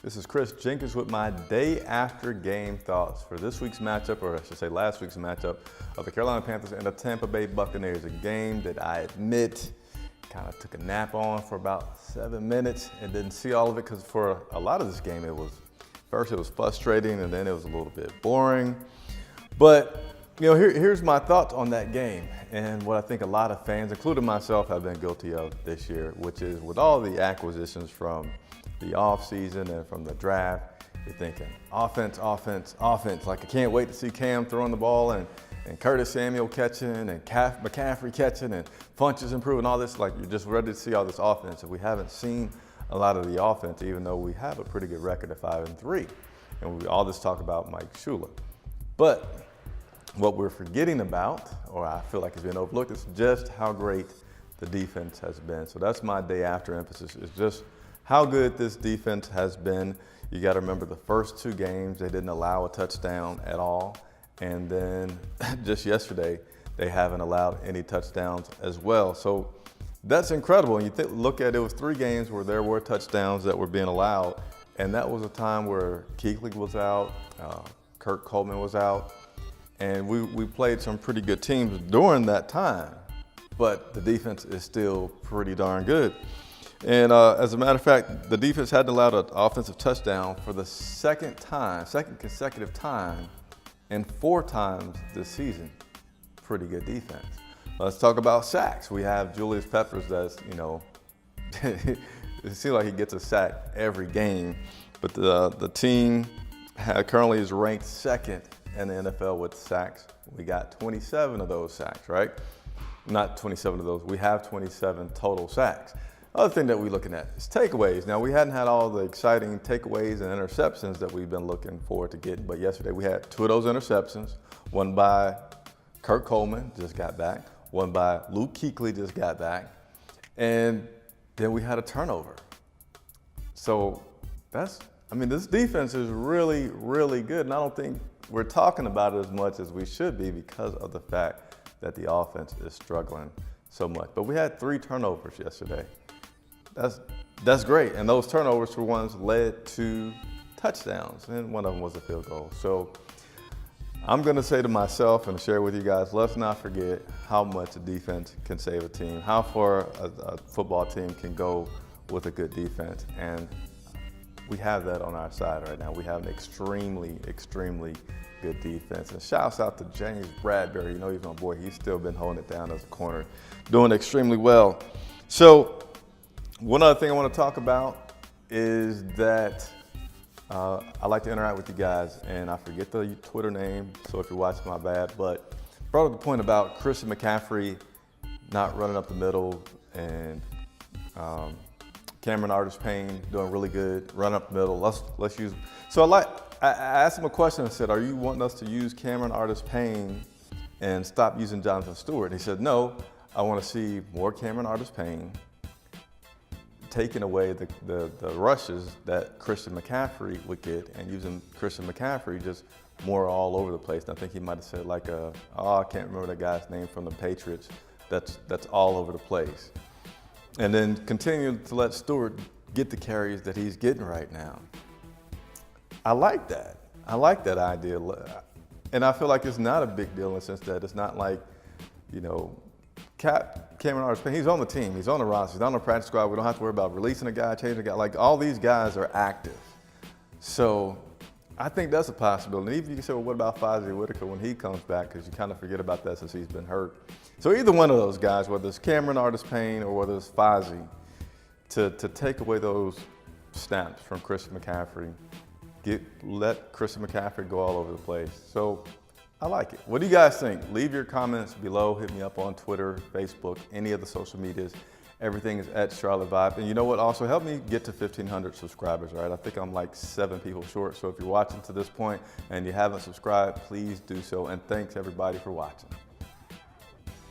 This is Chris Jenkins with my day after game thoughts for this week's matchup, or I should say last week's matchup, of the Carolina Panthers and the Tampa Bay Buccaneers. A game that I admit kind of took a nap on for about 7 minutes and didn't see all of it, because for a lot of this game first it was frustrating and then it was a little bit boring. But here's my thoughts on that game and what I think a lot of fans, including myself, have been guilty of this year, which is with all the acquisitions from the offseason and from the draft, you're thinking offense, offense, offense. Like, I can't wait to see Cam throwing the ball and Curtis Samuel catching and McCaffrey catching and Funches improving, all this. Like, you're just ready to see all this offense. And we haven't seen a lot of the offense, even though we have a pretty good record of 5-3. And we all this talk about Mike Shula. But what we're forgetting about, or I feel like it's been overlooked, is just how great the defense has been. So that's my day after emphasis, is just how good this defense has been. You got to remember the first 2 games, they didn't allow a touchdown at all. And then just yesterday, they haven't allowed any touchdowns as well. So that's incredible. And you look at it, was 3 games where there were touchdowns that were being allowed. And that was a time where Kuechly was out, Kurt Coleman was out. And we played some pretty good teams during that time. But the defense is still pretty darn good. And as a matter of fact, the defense hadn't allowed an offensive touchdown for the second consecutive time, and 4 times this season. Pretty good defense. Let's talk about sacks. We have Julius Peppers that's, it seems like he gets a sack every game, but the team currently is ranked 2nd in the NFL with sacks. We got 27 of those sacks, right? Not 27 of those, we have 27 total sacks. Other thing that we're looking at is takeaways. Now, we hadn't had all the exciting takeaways and interceptions that we've been looking forward to getting, but yesterday we had 2 of those interceptions. One by Kurt Coleman, just got back. One by Luke Kuechly, just got back. And then we had a turnover. So this defense is really, really good. And I don't think we're talking about it as much as we should be, because of the fact that the offense is struggling so much. But we had 3 turnovers yesterday. That's great. And those turnovers for ones led to touchdowns, and one of them was a field goal. So I'm going to say to myself and share with you guys, let's not forget how much a defense can save a team, how far a football team can go with a good defense. And we have that on our side right now. We have an extremely, extremely good defense. And shouts out to James Bradbury. He's my boy. He's still been holding it down as a corner, doing extremely well. So one other thing I want to talk about is that I like to interact with you guys, and I forget the Twitter name, so if you're watching, my bad, but brought up the point about Christian McCaffrey not running up the middle, and Cameron Artis-Payne doing really good, running up the middle. Let's use. So I asked him a question and said, "Are you wanting us to use Cameron Artis-Payne and stop using Jonathan Stewart?" And he said, "No, I want to see more Cameron Artis-Payne, taking away the rushes that Christian McCaffrey would get, and using Christian McCaffrey just more all over the place." And I think he might have said I can't remember that guy's name from the Patriots, that's all over the place. And then continue to let Stewart get the carries that he's getting right now. I like that. I like that idea. And I feel like it's not a big deal in the sense that it's not like, Cameron Artis-Payne, he's on the team, he's on the roster, he's on the practice squad. We don't have to worry about releasing a guy, changing a guy. Like, all these guys are active. So I think that's a possibility. And even you can say, well, what about Fozzie Whitaker when he comes back? Because you kind of forget about that since he's been hurt. So either one of those guys, whether it's Cameron Artis-Payne or whether it's Fozzie, to take away those snaps from Christian McCaffrey, let Christian McCaffrey go all over the place. So I like it. What do you guys think? Leave your comments below. Hit me up on Twitter, Facebook, any of the social medias. Everything is at Charlotte Vibe. And you know what? Also, help me get to 1,500 subscribers, right? I think I'm like 7 people short. So if you're watching to this point and you haven't subscribed, please do so. And thanks everybody for watching.